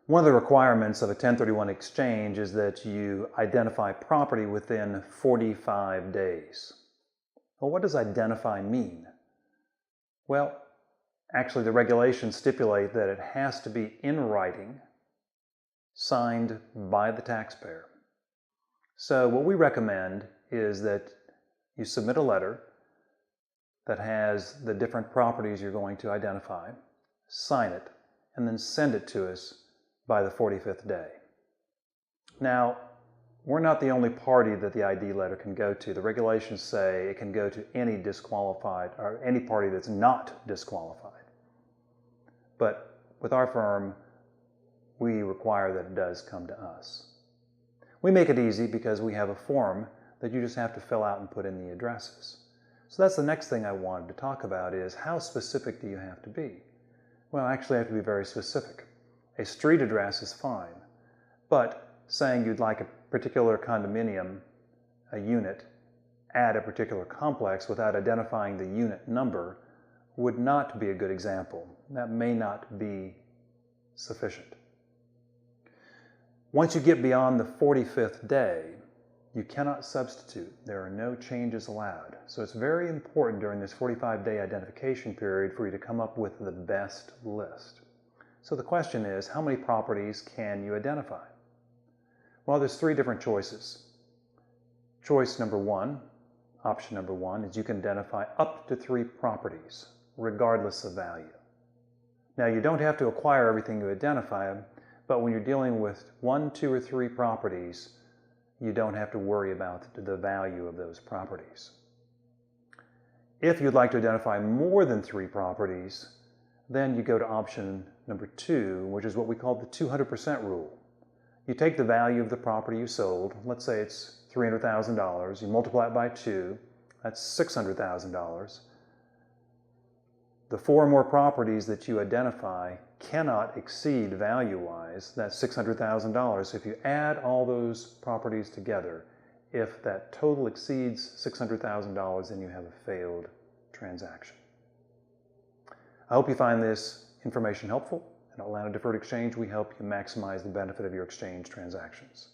One of the requirements of a 1031 exchange is that you identify property within 45 days. Well, what does identify mean? Well, actually the regulations stipulate that it has to be in writing, signed by the taxpayer. So what we recommend is that you submit a letter that has the different properties you're going to identify, sign it, and then send it to us by the 45th day. Now, we're not the only party that the ID letter can go to. The regulations say it can go to any disqualified or any party that's not disqualified. But with our firm, we require that it does come to us. We make it easy because we have a form that you just have to fill out and put in the addresses. So that's the next thing I wanted to talk about is how specific do you have to be? Well, actually, I have to be very specific. A street address is fine, but saying you'd like a particular condominium, a unit, at a particular complex without identifying the unit number would not be a good example. That may not be sufficient. Once you get beyond the 45th day, you cannot substitute. There are no changes allowed. So it's very important during this 45-day identification period for you to come up with the best list. So the question is, how many properties can you identify? Well, there's three different choices. Choice number one, option number one, is you can identify up to 3 properties, regardless of value. Now, you don't have to acquire everything you identify, but when you're dealing with 1, 2, or 3 properties, you don't have to worry about the value of those properties. If you'd like to identify more than 3 properties, then you go to option number 2, which is what we call the 200% rule. You take the value of the property you sold, let's say it's $300,000, you multiply it by 2, that's $600,000. The 4 more properties that you identify cannot exceed value-wise that $600,000. So if you add all those properties together, if that total exceeds $600,000, then you have a failed transaction. I hope you find this information helpful. At Atlanta Deferred Exchange, we help you maximize the benefit of your exchange transactions.